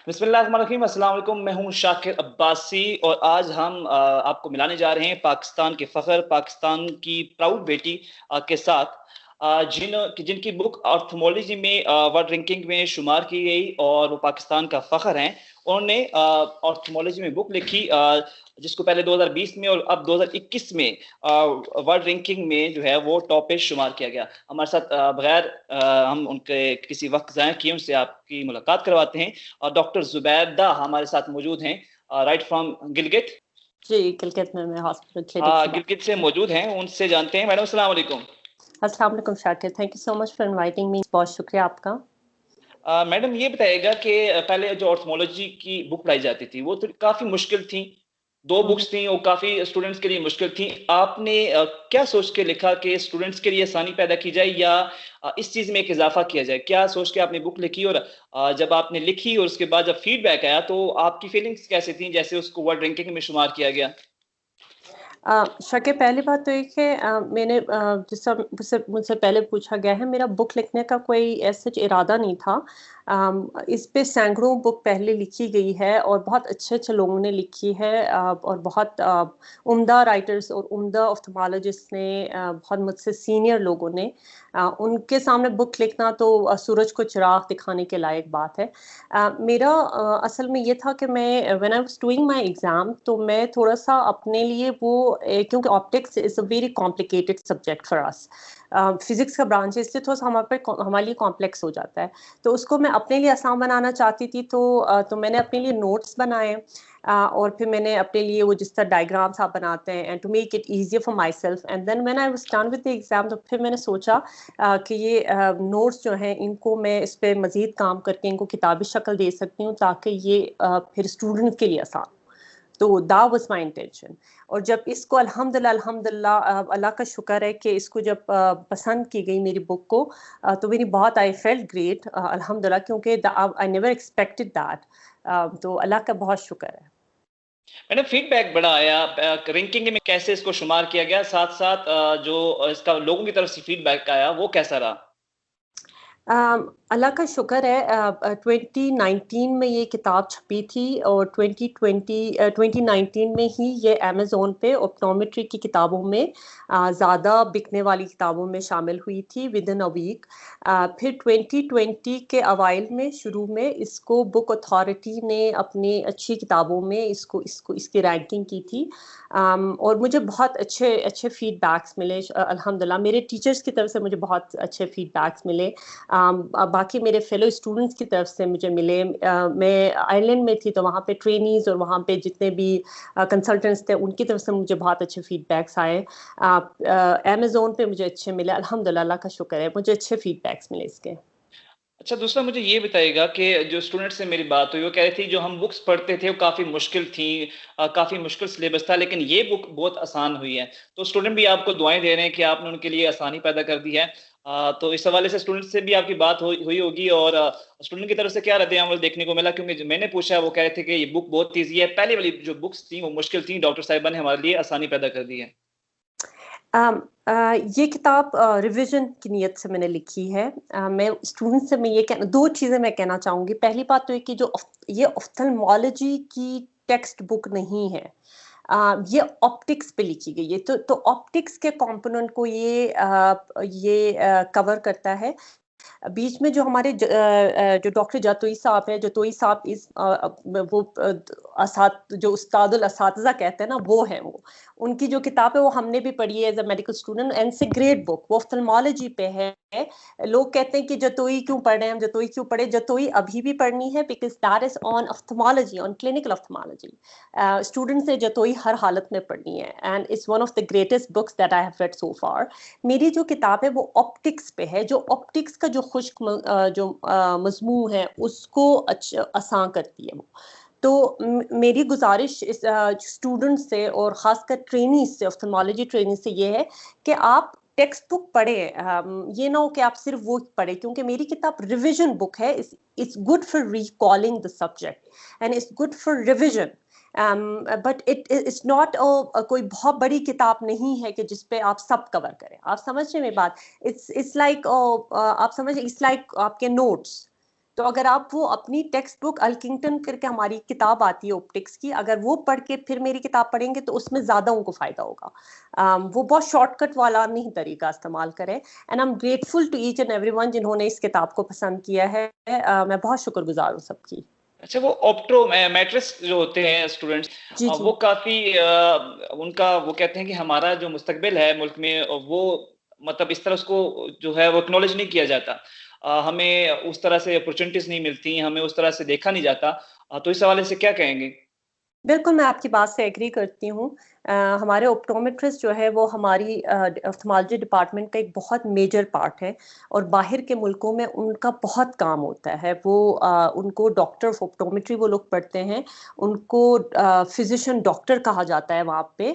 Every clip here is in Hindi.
बिस्मिल्लाहिर्रहमानिर्रहीम, अस्सलाम वालेकुम। मैं हूँ शाकिर अब्बासी और आज हम आपको मिलाने जा रहे हैं पाकिस्तान के फ़ख्र, पाकिस्तान की प्राउड बेटी के साथ जिनकी बुक ऑप्थेल्मोलॉजी में वर्ल्ड रैंकिंग में शुमार की गई और वो पाकिस्तान का फ़ख्र हैं। उन्होंने ऑप्थेल्मोलॉजी में बुक लिखी जिसको पहले 2020 में और अब 2021 में वर्ल्ड रैंकिंग में जो है वो टॉप पे शुमार किया गया। हमारे साथ बगैर हम उनके किसी वक्त ज़ाया किए उनसे आपकी मुलाकात करवाते हैं। और डॉक्टर जुबैदा हमारे साथ मौजूद हैं, राइट फ्रॉम गिलगित। जी, गिलगित में मैं हॉस्पिटल क्लिनिक से गिलगित से मौजूद हैं, उनसे जानते हैं। मैडम अस्सलाम वालेकुम। अस्सलाम वालेकुम Shakir, thank you so much for inviting me. बहुत शुक्रिया आपका। मैडम ये बताइएगा कि पहले जो ऑप्थेल्मोलॉजी की बुक पढ़ाई जाती थी वो तो काफ़ी मुश्किल थी। 2 बुक्स थी, वो काफ़ी स्टूडेंट्स के लिए मुश्किल थी। आपने क्या सोच के लिखा कि स्टूडेंट्स के लिए आसानी पैदा की जाए या इस चीज़ में एक इज़ाफ़ा किया जाए? क्या सोच के आपने बुक लिखी और जब आपने लिखी और उसके बाद जब फीडबैक आया तो आपकी फीलिंग्स कैसी थी जैसे उसको वर्ल्ड रैंकिंग में शुमार किया गया? शके पहली बात तो एक है, मैंने जिससे मुझसे मुझसे पहले पूछा गया है, मेरा बुक लिखने का कोई ऐसा इरादा नहीं था। इस पे सैकड़ों बुक पहले लिखी गई है और बहुत अच्छे-अच्छे लोगों ने लिखी है, और बहुत उम्दा राइटर्स और उम्दा ऑप्थेल्मोलॉजिस्ट ने, बहुत मुझसे सीनियर लोगों ने, उनके सामने बुक लिखना तो सूरज को चिराग दिखाने के लायक बात है। मेरा असल में ये था कि मैं when I was doing my exam तो मैं थोड़ा-सा अपने लिए वो, क्योंकि optics is a very complicated subject for us. Physics का ब्रांच है इसलिए थोड़ा-सा हमारे लिए कॉम्प्लेक्स हो जाता है। तो उसको मैं अपने लिए आसान बनाना चाहती थी, तो मैंने अपने लिए नोट्स बनाए, और फिर मैंने अपने लिए वो जिस तरह डायग्राम्स आप बनाते हैं, and to make it easier for myself, and then when I was done with the exam तो फिर मैंने सोचा कि ये नोट्स जो हैं इनको मैं इस पे मज़ीद काम करके इनको किताबी शक्ल दे सकती हूँ ताकि ये फिर स्टूडेंट के लिए आसान हो। तो दैट वाज़ माय इंटेंशन। और जब इसको अल्हम्दुलिल्लाह अल्लाह का शुक्र है कि इसको जब पसंद की गई मेरी बुक को, तो मेरी बहुत आई फेल्ट ग्रेट, अल्हम्दुलिल्लाह, क्योंकि आई नेवर एक्सपेक्टेड दैट। तो अल्लाह का बहुत शुक्र है। मैडम फीडबैक बड़ा आया, रैंकिंग में कैसे इसको शुमार किया गया? साथ-साथ जो इसका लोगों की तरफ से फीडबैक आया वो कैसा रहा? अल्लाह का शुक्र है, 2019 में ये किताब छपी थी और 2019 में ही ये अमेज़न पे ऑप्टोमेट्री की किताबों में, ज़्यादा बिकने वाली किताबों में शामिल हुई थी विद इन अ वीक। फिर 2020 के अवाइल में शुरू में इसको बुक अथॉरिटी ने अपनी अच्छी किताबों में इसको इसको इसकी रैंकिंग की थी। और मुझे बहुत अच्छे अच्छे फीडबैक्स मिले, अल्हम्दुलिल्लाह मेरे टीचर्स की तरफ से मुझे बहुत अच्छे फीडबैक्स मिले। बाकी मेरे फेलो स्टूडेंट्स की तरफ से मुझे मिले। मैं आयरलैंड में थी तो वहाँ पे ट्रेनीज़ और वहाँ पे जितने भी कंसल्टेंट्स थे उनकी तरफ से मुझे बहुत अच्छे फीडबैक्स आए। अमेज़न पे मुझे अच्छे मिले, अल्हम्दुलिल्लाह, अल्लाह का शुक्र है, मुझे अच्छे फीडबैक्स मिले इसके। अच्छा, दूसरा मुझे ये बताइएगा कि जो स्टूडेंट से मेरी बात हुई वो कह रही थी जो हम बुक्स पढ़ते थे वो काफ़ी मुश्किल थी, काफ़ी मुश्किल सिलेबस था, लेकिन ये बुक बहुत आसान हुई है। तो स्टूडेंट भी आपको दुआएँ दे रहे हैं कि आपने उनके लिए आसानी पैदा कर दी है। तो इस हवाले से स्टूडेंट से भी आपकी बात हुई होगी और स्टूडेंट की तरफ से क्या रद्द-ए-अमल देखने को मिला? क्योंकि जो मैंने पूछा वो कह रहे थे कि ये बुक बहुत ईज़ी है। पहले वाली जो बुक्स थी वो मुश्किल थी, डॉक्टर साहिबा ने हमारे लिए आसानी पैदा कर दी है। अम, ये किताब रिवीजन की नीयत से मैंने लिखी है। मैं स्टूडेंट से मैं ये कहना 2 चीज़ें मैं कहना चाहूँगी। पहली बात तो ये कि ये ऑप्थेल्मोलॉजी की टेक्स्ट बुक नहीं है। ये ऑप्टिक्स पे लिखी गई है। तो ऑप्टिक्स के कंपोनेंट को ये कवर करता है। बीच में जो हमारे जो डॉक्टर जतोई साहब हैं, जतोई साहब वो जो उस्तादुल असातिज़ा कहते हैं ना, वो हैं वो। उनकी जो किताब है वो हमने भी पढ़ी है as a medical student, and it's a great book. वो ऑप्थेल्मोलॉजी पे है। लोग कहते हैं कि जतोई क्यों पढ़ रहे हैं हम, जतोई क्यों पढ़े? जतोई अभी भी पढ़नी है because that is on ophthalmology, on clinical ophthalmology. Students ने जतोई हर हालत में पढ़नी है, and it's one of the greatest books that I have read so far. मेरी जो किताब है वो ऑप्टिक्स पे है, जो ऑप्टिक्स का जो मज़मून है उसको आसान करती है वो। तो मेरी गुज़ारिश इस स्टूडेंट से और ख़ासकर ट्रेनीज़ से, ऑप्थेल्मोलॉजी ट्रेनीज़ से ये है कि आप टेक्स्ट बुक पढ़ें। ये ना हो कि आप सिर्फ़ वो पढ़ें, क्योंकि मेरी किताब रिविज़न बुक है। It's good for recalling the subject and it's good for revision. But it's not कोई बहुत बड़ी किताब नहीं है कि जिस पे आप सब कवर करें। आप समझ रहे हैं मेरी बात? इट्स लाइक आप समझ, इट्स लाइक आपके नोट्स। तो अगर आप वो अपनी टेक्स्ट बुक अल्किंगटन करके हमारी किताब आती है ऑप्टिक्स की, अगर वो पढ़ के फिर मेरी किताब पढ़ेंगे तो उसमें ज्यादा उनको फायदा होगा। वो बहुत शॉर्टकट वाला नहीं तरीका इस्तेमाल करें। And I am grateful to each and everyone जिन्होंने इस किताब को पसंद किया है। मैं बहुत शुक्रगुजार हूँ सबकी। अच्छा, वो ऑप्टो मैट्रिक्स जो होते हैं स्टूडेंट्स, जी जी। वो काफी उनका वो कहते हैं कि हमारा जो मुस्तकबिल है मुल्क में, वो मतलब इस तरह उसको जो है वो एक्नॉलेज नहीं किया जाता। हमें उस तरह से अपॉर्चुनिटीज नहीं मिलती, हमें उस तरह से देखा नहीं जाता। तो इस हवाले से क्या कहेंगे? बिल्कुल, मैं आपकी बात से एग्री करती हूँ। हमारे ऑप्टोमेट्रिस्ट जो है वो हमारी ऑप्थेमोलॉजी डिपार्टमेंट का एक बहुत मेजर पार्ट है, और बाहर के मुल्कों में उनका बहुत काम होता है। वो उनको डॉक्टर ऑफ ऑप्टोमेट्री वो लोग पढ़ते हैं, उनको फिजिशियन डॉक्टर कहा जाता है वहाँ पे।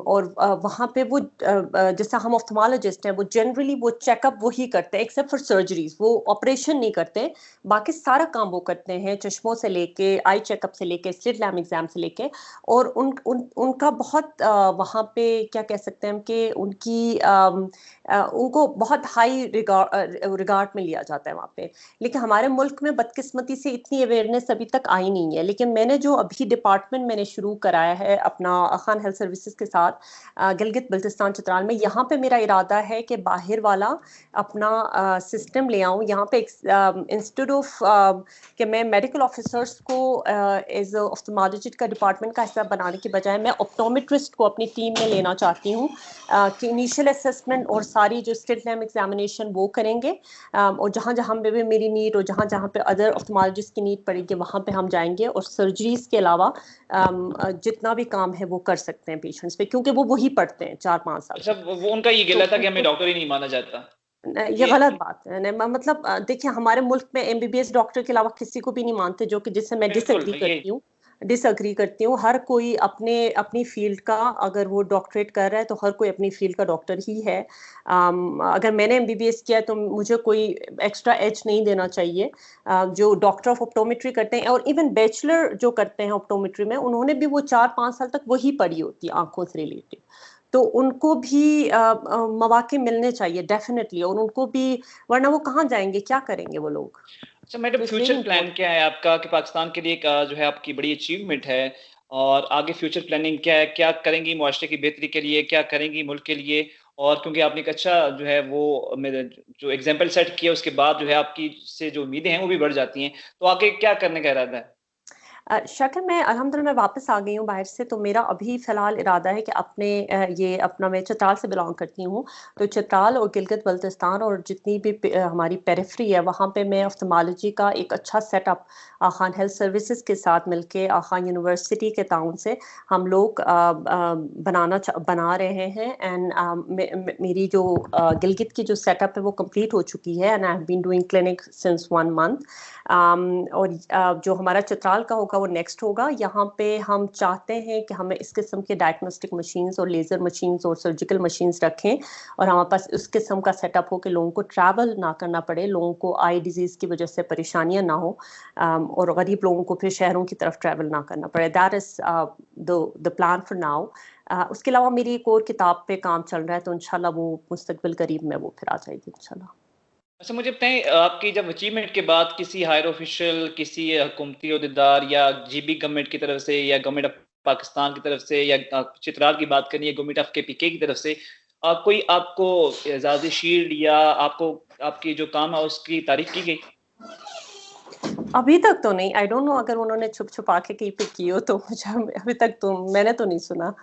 और वहाँ पे वो जैसा हम ऑप्थेमोलॉजिस्ट हैं, वो जनरली वो चेकअप वही करते हैं, एक्सेप्ट फॉर सर्जरीज वो ऑपरेशन नहीं करते। बाकी सारा काम वो करते हैं, चश्मों से लेके आई चेकअप से लेके स्लिट लैम्प एग्जाम से लेके। और उनका बहुत वहाँ पे क्या कह सकते हैं हम कि उनको बहुत हाई रिगार्ड में लिया जाता है वहाँ पे। लेकिन हमारे मुल्क में बदकिस्मती से इतनी अवेयरनेस अभी तक आई नहीं है। लेकिन मैंने जो अभी डिपार्टमेंट मैंने शुरू कराया है अपना खान हेल्थ सर्विसेज के साथ गिलगित बल्तिस्तान चित्राल में, यहाँ पे मेरा इरादा है कि बाहर वाला अपना सिस्टम ले आऊँ यहाँ पे। इंस्टीट्यूट ऑफ कि मैं मेडिकल ऑफिसर्स को एज ऑफ्थेमोलॉजिस्ट का डिपार्टमेंट का हिस्सा बनाने की बजाय मैं ऑप्टोमेट्रिस्ट को अपनी टीम में लेना चाहती हूँ, कि इनिशियल असेसमेंट और सारी जो स्लिट लैम्प एग्जामिनेशन वो करेंगे। और जहाँ जहाँ पे भी मेरी नीड और जहाँ जहाँ पे अदर ऑफ्थेमोलॉजिस्ट की नीड पड़ेगी वहाँ पे हम जाएंगे, और सर्जरीज के अलावा जितना भी काम है वो कर सकते हैं पेशेंट्स पे, क्योंकि वो वही पढ़ते हैं 4-5 साल अच्छा, तक। वो उनका ये तो गिला था कि हमें उनको डॉक्टर ही नहीं माना जाता। ये ये गलत बात है मतलब देखिए हमारे मुल्क में एमबीबीएस डॉक्टर के अलावा किसी को भी नहीं मानते, जो कि जिससे मैं बिल्कुल ये डिसएग्री करती हूँ। हर कोई अपने अपनी फील्ड का, अगर वो डॉक्टरेट कर रहा है तो हर कोई अपनी फील्ड का डॉक्टर ही है। अगर मैंने एमबीबीएस किया है तो मुझे कोई एक्स्ट्रा एज नहीं देना चाहिए। जो डॉक्टर ऑफ ऑप्टोमेट्री करते हैं और इवन बैचलर जो करते हैं ऑप्टोमेट्री में, उन्होंने भी वो 4-5 साल तक वही पढ़ी होती है आंखों से रिलेटेड। तो उनको भी मौके मिलने चाहिए डेफिनेटली, और उनको भी, वरना वो कहाँ जाएंगे, क्या करेंगे वो लोग। अच्छा मैडम, तो it's very future plan important. क्या है आपका कि पाकिस्तान के लिए एक जो है आपकी बड़ी अचीवमेंट है, और आगे फ्यूचर प्लानिंग क्या है? क्या करेंगी मुआशरे की बेहतरी के लिए, क्या करेंगी मुल्क के लिए? और क्योंकि आपने एक अच्छा जो है वो मेरे जो एग्जाम्पल सेट किया, उसके बाद जो है आपकी से जो उम्मीदें हैं वो भी बढ़ जाती हैं। तो आगे क्या करने का इरादा है? शक है, मैं अल्हम्दुलिल्लाह मैं वापस आ गई हूँ बाहर से, तो मेरा अभी फ़िलहाल इरादा है कि अपने ये अपना, मैं चित्राल से बिलॉन्ग करती हूँ, तो चित्राल और गिलगित बल्तिस्तान और जितनी भी हमारी पेरिफेरी है वहाँ पे मैं ऑफ्थेमोलॉजी का एक अच्छा सेटअप खान हेल्थ सर्विसेज के साथ मिलके खान यूनिवर्सिटी के ताउन से हम लोग बना रहे हैं। एंड मेरी जो गिलगित की जो सेटअप है वो कंप्लीट हो चुकी है, and I have been doing clinic since 1 month. और जो हमारा चित्राल का होगा वो नेक्स्ट होगा। यहाँ पे हम चाहते हैं कि हमें इस किस्म के डायग्नोस्टिक मशीन्स और लेज़र मशीन्स और सर्जिकल मशीन्स रखें, और हमारे पास उस किस्म का सेटअप हो कि लोगों को ट्रैवल ना करना पड़े, लोगों को आई डिजीज़ की वजह से परेशानियां ना हो, और गरीब लोगों को फिर शहरों की तरफ ट्रैवल ना करना पड़े। That is the plan for now. उसके अलावा मेरी एक और किताब पे काम चल रहा है, तो इंशाल्लाह वो मुस्तकबिल करीब में वो फिर आ जाएगी इंशाल्लाह। अच्छा मुझे बताएं, आपकी जब अचीवमेंट के बाद किसी हायर ऑफिशियल, किसी हुकूमती अहदेदार या जीबी गवर्नमेंट की तरफ से या गवर्नमेंट ऑफ पाकिस्तान की तरफ से या चित्राल की बात करिए गवर्नमेंट ऑफ केपीके की तरफ से कोई आपको एजाज़ी शील्ड या आपको आपकी जो काम है उसकी तारीफ की गई? अभी तक तो नहीं, आई डोंट नो, अगर उन्होंने छुप छुपा के कहीं पे की हो तो मुझे अभी तक तो मैंने तो नहीं सुना।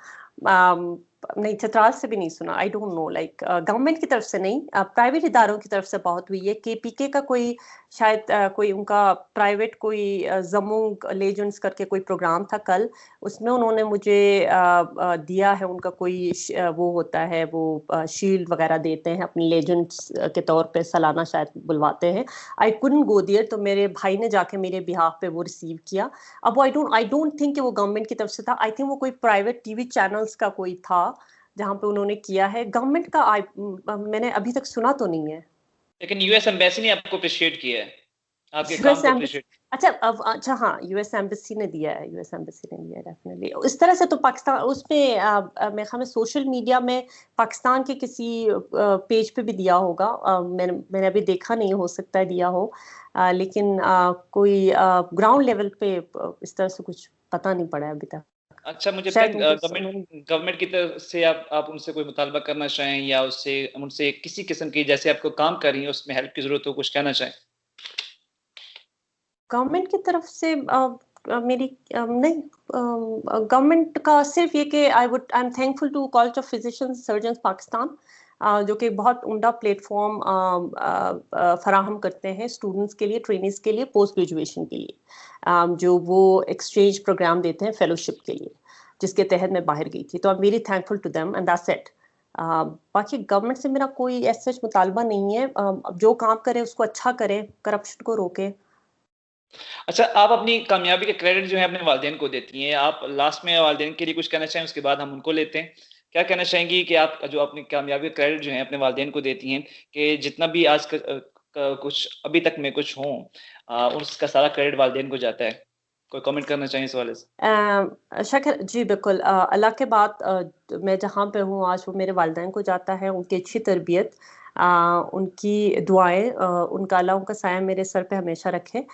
नहीं, चित्राल से भी नहीं सुना। I don't know, like government की तरफ से नहीं, प्राइवेट इदारों की तरफ से बहुत हुई है। केपीके का कोई शायद कोई उनका प्राइवेट कोई जमूंग लेजेंड्स करके कोई प्रोग्राम था कल, उसमें उन्होंने मुझे दिया है उनका कोई वो होता है, वो शील्ड वगैरह देते हैं अपने लेजेंड्स के तौर पे, सालाना शायद बुलवाते हैं। आई कुडंट गो देयर, तो मेरे भाई ने जाके मेरे बिहाफ पे वो रिसीव किया। अब वो आई डोंट थिंक कि वो गवर्नमेंट की तरफ से था। आई थिंक वो कोई प्राइवेट टीवी चैनल्स का कोई था जहाँ पे उन्होंने किया है। गवर्नमेंट का मैंने अभी तक सुना तो नहीं है। लेकिन यूएस एम्बेसी ने आपको अप्रिशिएट किया है? आपके काम यूएस को एम्बेसी, अप्रिशिएट। अच्छा अब अच्छा हाँ, यूएस एम्बेसी ने दिया है, यूएस एम्बेसी ने दिया है डेफिनेटली। इस तरह से तो पाकिस्तान उसमें मेरे ख्याल में सोशल मीडिया में पाकिस्तान के किसी पेज पे भी दिया होगा। मैंने अभी देखा नहीं, हो सकता है दिया हो। लेकिन कोई ग्राउंड लेवल पे इस तरह से कुछ पता नहीं पड़ा है अभी तक। अच्छा, मुझे शायद बताएं, उनको गवर्नमेंट गवर्नमेंट की तरफ से आप उनसे कोई मुतालबा करना चाहें, या उससे उनसे किसी किस्म की, जैसे आपको काम कर रही हैं उसमें हेल्प की जरूरत हो, कुछ कहना चाहें? गवर्नमेंट की तरफ से मेरी नहीं, गवर्नमेंट का सिर्फ ये कि I am thankful to college of physicians surgeons Pakistan, जो कि बहुत उम्दा प्लेटफॉर्म फराहम करते हैं स्टूडेंट्स के लिए, ट्रेनिंग्स के लिए, पोस्ट ग्रेजुएशन के लिए। जो वो एक्सचेंज प्रोग्राम देते हैं फेलोशिप के लिए, जिसके तहत मैं बाहर गई थी। तो I am very thankful to them and that's it. बाकी गवर्नमेंट से मेरा कोई ऐसा मुतालबा नहीं है। जो काम करे उसको अच्छा करे, करप्शन को रोके। अच्छा, आप अपनी कामयाबी के क्रेडिट जो है अपने वालिदैन को देती हैं। आप लास्ट में वालिदैन के लिए कुछ कहना चाहें, उसके बाद हम उनको लेते हैं। क्या कहना चाहेंगी कि आप जो अपनी कामयाबी के क्रेडिट जो है अपने वालिदैन को देती हैं, कि जितना भी आज कुछ अभी तक में कुछ हो, उसका सारा क्रेडिट वालिदैन को जाता है? कोई कमेंट करना चाहें इस हवाले से? शक्ल जी बिल्कुल, अल्लाह के बाद मैं जहाँ पे हूँ आज वो मेरे वालिदैन को जाता है, उनकी अच्छी तरबियत, उनकी दुआएं, उनका अल्लाह उनका साया मेरे सर पे हमेशा रखे।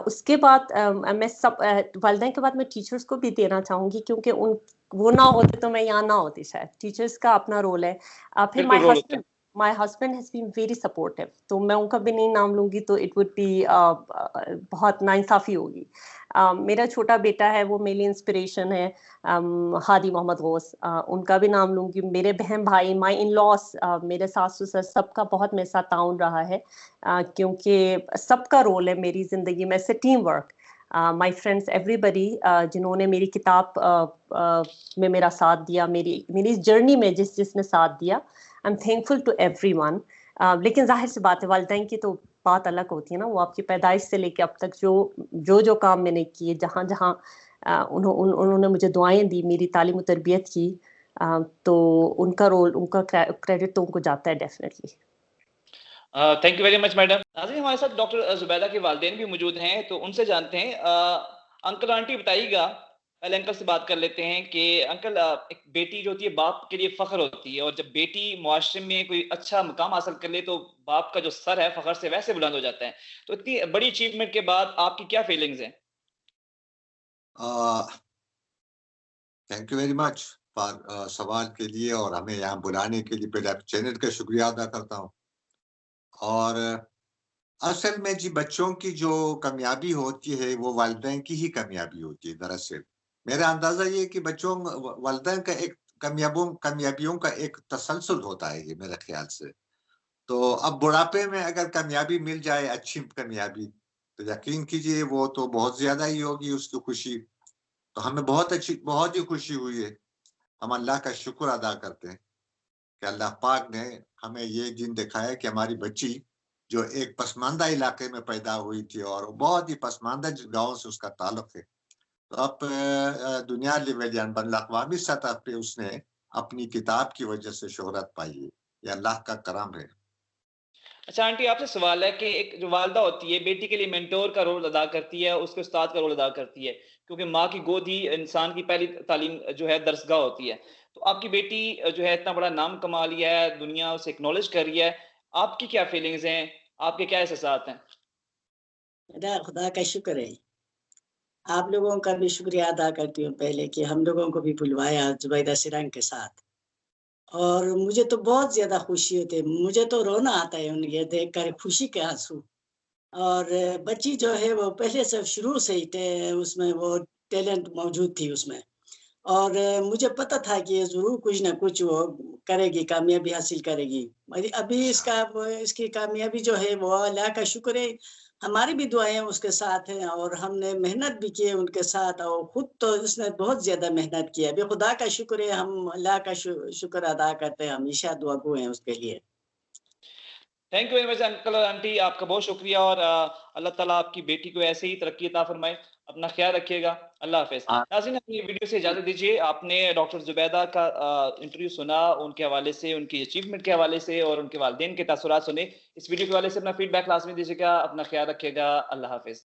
उसके बाद मैं सब वालिदैन के बाद मैं टीचर्स को भी देना चाहूँगी, क्योंकि उन वो ना होते तो मैं यहाँ ना होती शायद। टीचर्स का अपना रोल है। फिर बिल्कुल रोल होता है। My husband has been very supportive, तो मैं उनका भी नहीं नाम लूंगी तो इट वुड बी बहुत नाइंसाफी होगी। मेरा छोटा बेटा है, वो मेरी इंस्पिरेशन है, हादी मोहम्मद गौस, उनका भी नाम लूंगी। मेरे बहन भाई, माई इन लॉस, मेरे सास ससुर, सबका बहुत मेरे साथ ताउन रहा है, क्योंकि सबका रोल है मेरी जिंदगी में से, team work. My friends, everybody जिन्होंने मेरी किताब में मेरा साथ दिया, मेरी मेरी इस जर्नी में जिसने साथ दिया, I am thankful to everyone. लेकिन जाहिर सी बात है, वालिदैन की तो बात अलग होती है ना। वो आपकी पैदाइश से लेके अब तक जो काम मैंने किए, जहाँ जहाँ उन्होंने मुझे दुआएं दी, मेरी तालीम तरबियत की, तो उनका रोल, उनका क्रेडिट तो उनको जाता है definitely. Thank you very much madam. नाज़रीन, हमारे साथ डॉक्टर ज़ुबैदा के वालिदैन भी मौजूद हैं, तो उनसे जानते हैं। अंकल आंटी बताइएगा, पहले अंकल से बात कर लेते हैं कि अंकल, एक बेटी जो होती है बाप के लिए फ़ख्र होती है, और जब बेटी मुआशरे में कोई अच्छा मुकाम हासिल कर ले तो बाप का जो सर है फ़ख्र से वैसे बुलंद हो जाता है। तो इतनी बड़ी अचीवमेंट के बाद आपकी क्या फीलिंग्स हैं? Thank you very much for सवाल के लिए, और हमें यहाँ बुलाने के लिए पहले आप चैनल का शुक्रिया अदा करता हूँ। और असल में जी बच्चों की जो कामयाबी होती है वो वालिदैन की ही कामयाबी होती है। दरअसल मेरा अंदाजा ये है कि बच्चों वालिदैन का एक कामयाबियों का एक तसलसल होता है ये, मेरे ख्याल से। तो अब बुढ़ापे में अगर कामयाबी मिल जाए, अच्छी कामयाबी, तो यकीन कीजिए वो तो बहुत ज्यादा ही होगी उसकी खुशी। तो हमें बहुत ही खुशी हुई है। हम अल्लाह का शुक्र अदा करते हैं कि अल्लाह पाक ने हमें ये दिन दिखाया कि हमारी बच्ची जो एक पसमानदा इलाके में पैदा हुई थी, और बहुत ही पसमानदा गांव से उसका ताल्लुक है, तो अब दुनिया लेवल या बैनुल-अक़वामी सतह पे उसने अपनी किताब की वजह से शोहरत पाई है। ये अल्लाह का करम है। अच्छा आंटी, आपसे सवाल है कि एक जो वालदा होती है बेटी के लिए मेंटोर का रोल अदा करती है, उसके उस्ताद का रोल अदा करती है, क्योंकि माँ की गोद ही इंसान की पहली तालीम जो है दरसगाह होती है। तो आपकी बेटी जो है इतना बड़ा नाम कमा लिया है, दुनिया उसे एक्नॉलेज कर रही है, आपकी क्या फीलिंग्स हैं, आपके क्या एहसास हैं? खुदा खुदा का शुक्र है। आप लोगों का भी शुक्रिया अदा करती हूँ पहले कि हम लोगों को भी बुलवाया जुबैदा सिरंग के साथ। और मुझे तो बहुत ज़्यादा खुशी होती है, मुझे तो रोना आता है उन्हें देखकर, खुशी के आँसू। और बच्ची जो है वो पहले से शुरू से ही उसमें वो टैलेंट मौजूद थी उसमें। और मुझे पता था कि ये ज़रूर कुछ ना कुछ वो करेगी, कामयाबी हासिल करेगी। मरी अभी इसकी कामयाबी जो है वो अल्लाह का शुक्र है। हमारी भी दुआएँ उसके साथ हैं, और हमने मेहनत भी की है उनके साथ, और खुद तो उसने बहुत ज़्यादा मेहनत की है। अभी खुदा का शुक्र है, हम अल्लाह का शुक्र अदा करते हैं, हमेशा दुआगो हैं उसके लिए। Thank you very much uncle और आंटी, आपका बहुत शुक्रिया, और अल्लाह ताला आपकी बेटी को ऐसे ही तरक्की अता फरमाए। अपना ख्याल रखिएगा। अल्लाह हाफिज। हाँ। नाज़रीन, अपनी वीडियो से इजाजत दीजिए। आपने डॉक्टर जुबैदा का इंटरव्यू सुना, उनके हवाले से, उनकी अचीवमेंट के हवाले से और उनके वालिदैन के तासुरात सुने। इस वीडियो के हवाले से अपना फीडबैक लाजमी दीजिएगा। अपना ख्याल रखिएगा। अल्लाह हाफिज।